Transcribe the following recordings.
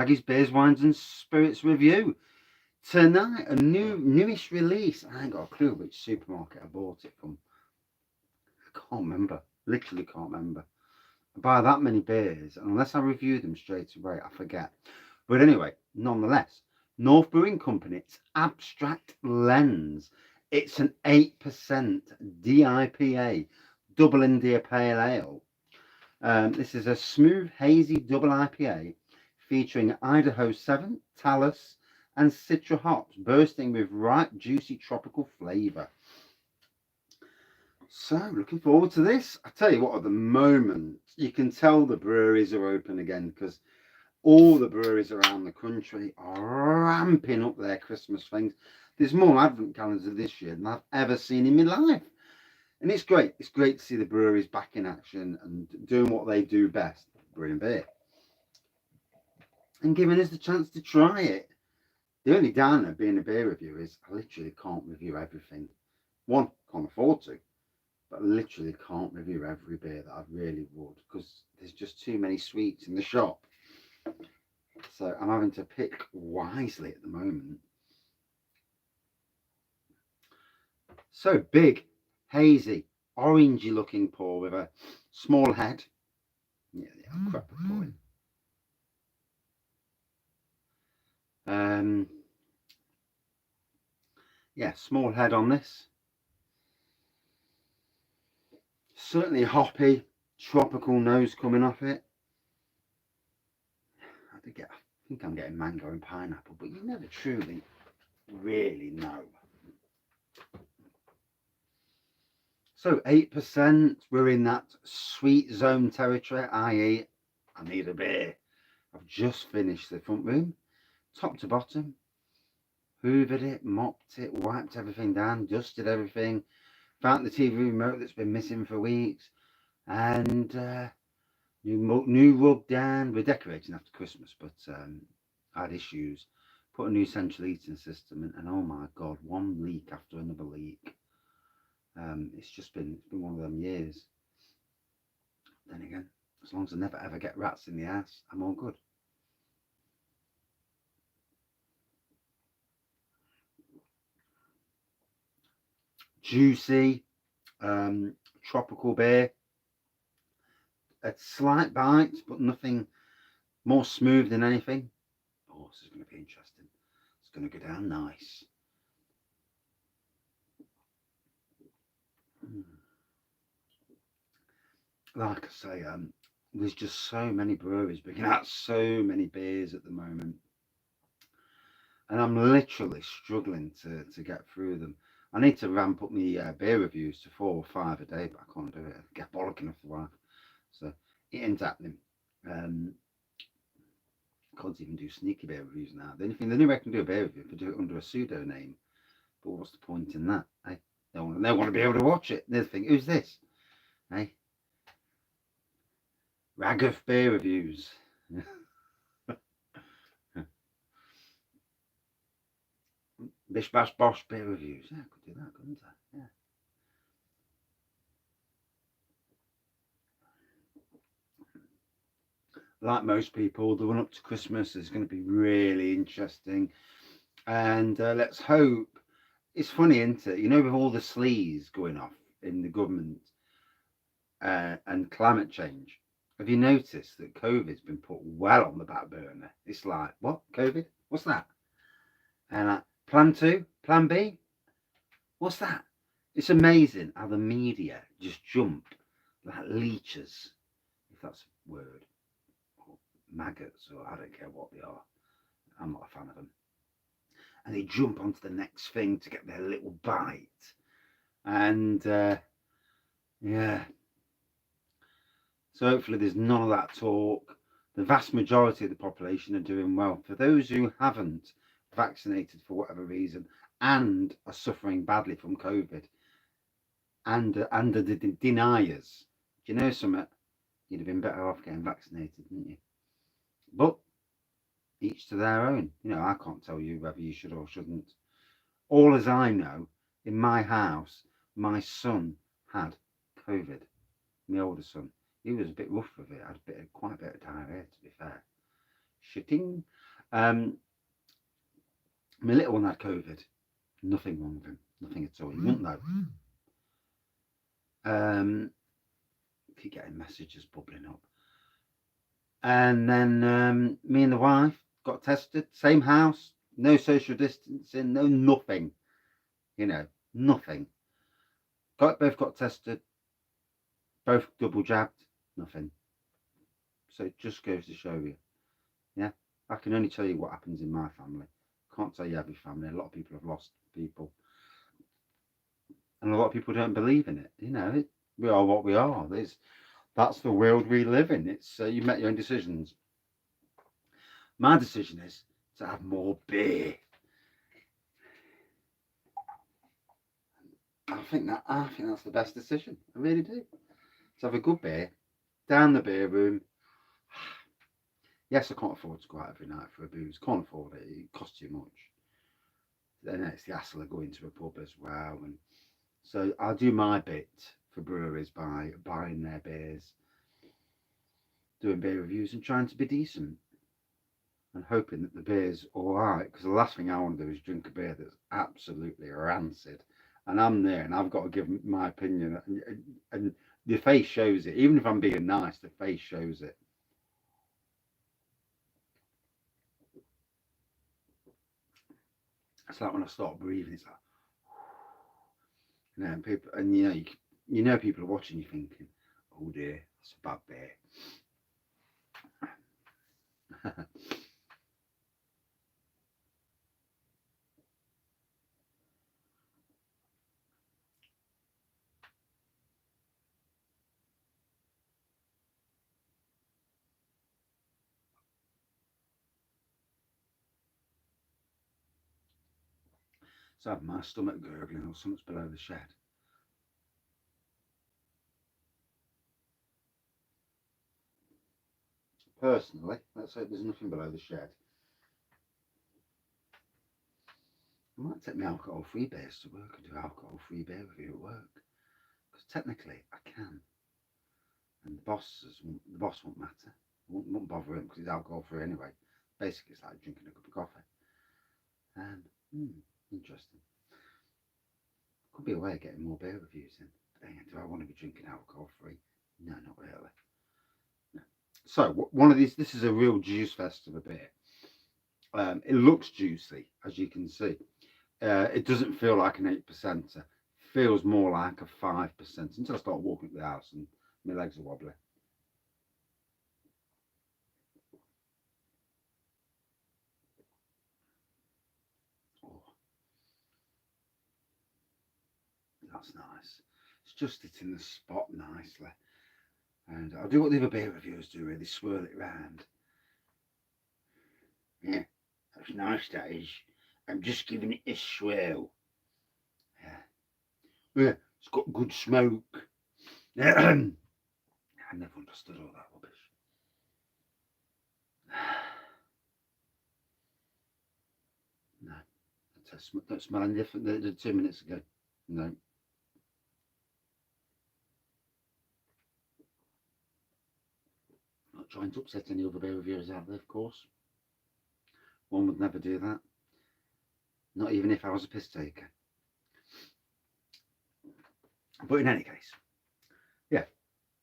Wraggys Beers, Wines and Spirits review. Tonight, a newish release. I ain't got a clue which supermarket I bought it from. I can't remember. Literally can't remember. I buy that many beers, and unless I review them straight away, I forget. But anyway, nonetheless, North Brewing Company, it's Abstract Lens. It's an 8% DIPA, Double India Pale Ale. This is a smooth, hazy double IPA featuring Idaho 7, Talus, and Citra hops, bursting with ripe, juicy tropical flavour. So, looking forward to this. I tell you what, at the moment, you can tell the breweries are open again because all the breweries around the country are ramping up their Christmas things. There's more advent calendars this year than I've ever seen in my life. And it's great. It's great to see the breweries back in action and doing what they do best, brewing beer. And giving us the chance to try it. The only downer being a beer reviewer is I literally can't review everything. One, can't afford to, but I literally can't review every beer that I really would because there's just too many sweets in the shop. So I'm having to pick wisely at the moment. So big, hazy, orangey looking pour with a small head. Yeah, the crap of pouring. Yeah, small head on this. Certainly hoppy, tropical nose coming off it. I think I'm getting mango and pineapple, but you never truly really know. So 8%, we're in that sweet zone territory, i.e. I need a beer. I've just finished the front room, top to bottom, hoovered it, mopped it, wiped everything down, dusted everything, found the TV remote that's been missing for weeks, and new rug down. We're decorating after Christmas, but I had issues. Put a new central heating system in, and oh my god, one leak after another leak. It's been one of them years. Then again, as long as I never ever get rats in the house, I'm all good. Juicy, tropical beer. A slight bite, but nothing more smooth than anything. Oh, this is going to be interesting. It's going to go down nice. Like I say, there's just so many breweries bringing out so many beers at the moment. And I'm literally struggling to get through them. I need to ramp up my beer reviews to 4 or 5 a day, but I can't do it. I get bollocking off the wife. So it ain't happening. Can't even do sneaky beer reviews now. The only way I can do a beer review is to do it under a pseudo name. But what's the point in that? Eh? They want to be able to watch it. They think, who's this? Eh? Rag beer reviews. Bish Bash Bosh beer reviews. Yeah, I could do that, couldn't I? Yeah. Like most people, the run up to Christmas is going to be really interesting. And let's hope. It's funny, isn't it? You know, with all the sleaze going off in the government and climate change, have you noticed that COVID's been put well on the back burner? It's like, what? COVID? What's that? And plan 2? Plan B? What's that? It's amazing how the media just jump like leeches, if that's a word, or maggots, or I don't care what they are. I'm not a fan of them. And they jump onto the next thing to get their little bite. And yeah. So hopefully there's none of that talk. The vast majority of the population are doing well. For those who haven't vaccinated for whatever reason and are suffering badly from COVID, and the deniers, do you know something? You'd have been better off getting vaccinated, wouldn't you? But each to their own. You know, I can't tell you whether you should or shouldn't. All as I know, in my house, my son had COVID. My older son. He was a bit rough with it. Had quite a bit of diarrhea, to be fair. shitting. My little one had COVID. Nothing wrong with him. Nothing at all. You wouldn't know. Keep getting messages bubbling up. And then me and the wife got tested. Same house. No social distancing. No nothing. You know, nothing. Both got tested. Both double jabbed. Nothing. So it just goes to show you. Yeah. I can only tell you what happens in my family. Can't tell you every family. A lot of people have lost people. And a lot of people don't believe in it. You know, we are what we are. That's the world we live in. It's you make your own decisions. My decision is to have more beer. I think that's the best decision. I really do. To have a good beer down the beer room. Yes, I can't afford to go out every night for a booze. Can't afford it. It costs too much. Then it's the hassle of going to a pub as well. And so I'll do my bit for breweries by buying their beers, doing beer reviews, and trying to be decent. And hoping that the beer's all right. Because the last thing I want to do is drink a beer that's absolutely rancid. And I'm there, and I've got to give my opinion. And the face shows it. Even if I'm being nice, the face shows it. It's like when I start breathing, it's like, you know, and people, and you know, people are watching you thinking, oh dear, that's a bad beer. So my stomach gurgling or something's below the shed. Personally, let's hope there's nothing below the shed. I might take my alcohol-free beers to work and do alcohol-free beer review at work. Because technically, I can. And the boss won't matter. Won't bother him because he's alcohol-free anyway. Basically, it's like drinking a cup of coffee. Interesting. Could be a way of getting more beer reviews in. But then, do I want to be drinking alcohol-free? No, not really. No. So, one of these, this is a real juice fest of a beer. It looks juicy, as you can see. It doesn't feel like an 8%er. Feels more like a 5% until I start walking up the house and my legs are wobbly. Oh, that's nice. It's just hitting the spot nicely. And I'll do what the other beer reviewers do, really swirl it round. Yeah, that's nice, that is. I'm just giving it a swirl. Yeah, it's got good smoke. I never understood all that rubbish. No, that's smelling different than 2 minutes ago. No. Not trying to upset any other beer reviewers out there, of course. One would never do that. Not even if I was a piss taker. But in any case, yeah.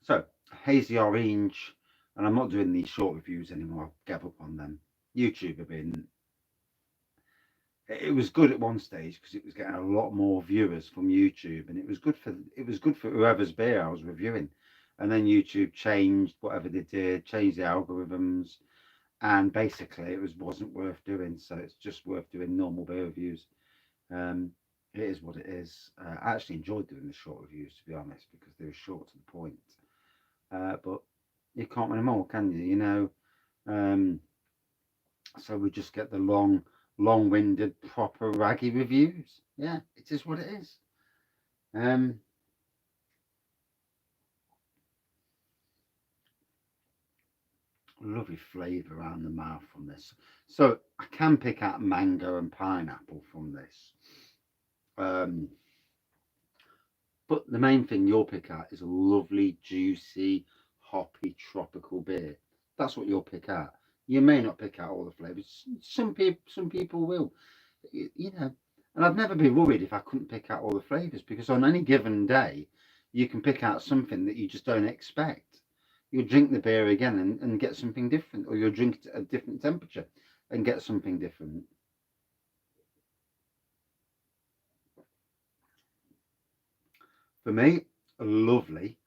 So, hazy orange, and I'm not doing these short reviews anymore. I gave up on them. YouTube have been. It was good at one stage because it was getting a lot more viewers from YouTube, and it was good for whoever's beer I was reviewing. And then YouTube changed whatever they did, changed the algorithms, and basically it wasn't worth doing. So it's just worth doing normal beer reviews. It is what it is. I actually enjoyed doing the short reviews, to be honest, because they were short to the point. But you can't win them all, can you? You know. So we just get the long-winded, proper raggy reviews. Yeah, it is what it is. Lovely flavour around the mouth from this. So I can pick out mango and pineapple from this. But the main thing you'll pick out is a lovely, juicy, hoppy, tropical beer. That's what you'll pick out. You may not pick out all the flavours. Some people will, And I'd never be worried if I couldn't pick out all the flavours, because on any given day, you can pick out something that you just don't expect. You'll drink the beer again and get something different, or you'll drink it at a different temperature and get something different. For me, a lovely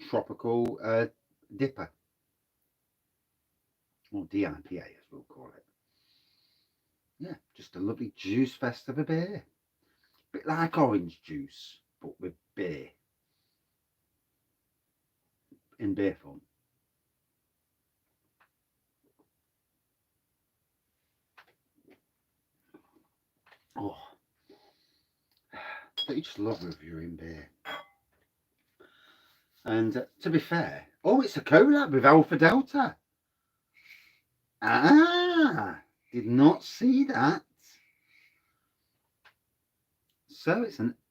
tropical Dipa, or DIPA as we'll call it. Yeah, just a lovely juice fest of a beer. Bit like orange juice, but with beer. In beer form. Oh, but you just love reviewing beer. And to be fair, it's a collab with Alpha Delta. Did not see that. So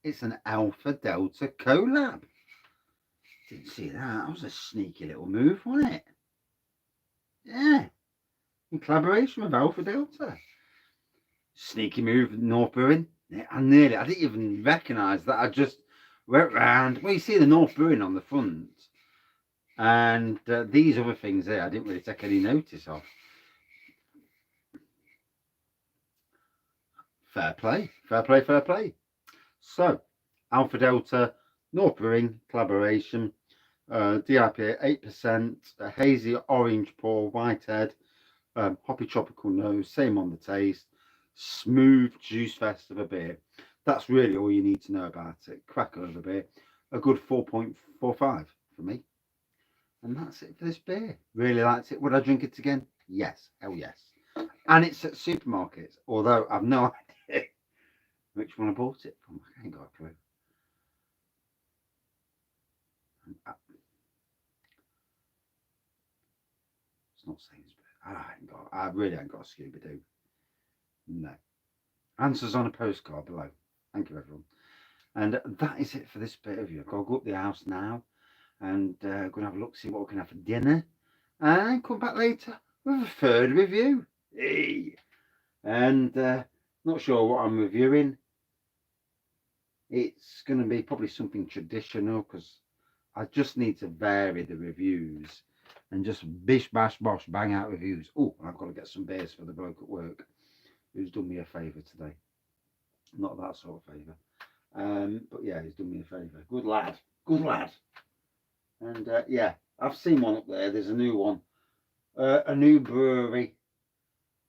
it's an Alpha Delta collab. Didn't see that. That was a sneaky little move, wasn't it? Yeah. In collaboration with Alpha Delta. Sneaky move, North Brewing. Yeah, I didn't even recognise that. I just went round. Well, you see the North Brewing on the front. And these other things there, I didn't really take any notice of. Fair play, fair play, fair play. So, Alpha Delta, North Brewing collaboration, DIPA 8%, a hazy orange pour, whitehead, hoppy tropical nose, same on the taste, smooth juice fest of a beer. That's really all you need to know about it. Cracker of a beer, a good 4.45 for me. And that's it for this beer. Really liked it. Would I drink it again? Yes, hell yes. And it's at supermarkets, although I've no idea which one I bought it from. I ain't got a clue. It's not Sainsbury's. I really ain't got a Scooby-Doo. No. Answers on a postcard below. Thank you, everyone. And that is it for this bit of you. I've got to go up the house now and going to have a look, see what we can have for dinner, and come back later with a third review. Hey. And not sure what I'm reviewing. It's going to be probably something traditional, because I just need to vary the reviews and just bish bash bosh bang out reviews. Oh, I've got to get some beers for the bloke at work who's done me a favour today. Not that sort of favour. But yeah, he's done me a favour. Good lad. Good lad. And yeah, I've seen one up there. There's a new one. A new brewery.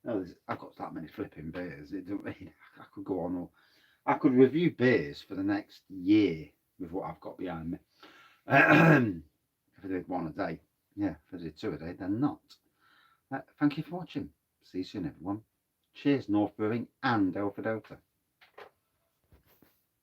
No, I've got that many flipping beers. It don't mean I could go on. Or I could review beers for the next year with what I've got behind me. If I did one a day. Yeah, if I did two a day, then not. Thank you for watching. See you soon, everyone. Cheers, North Brewing and Alpha Delta.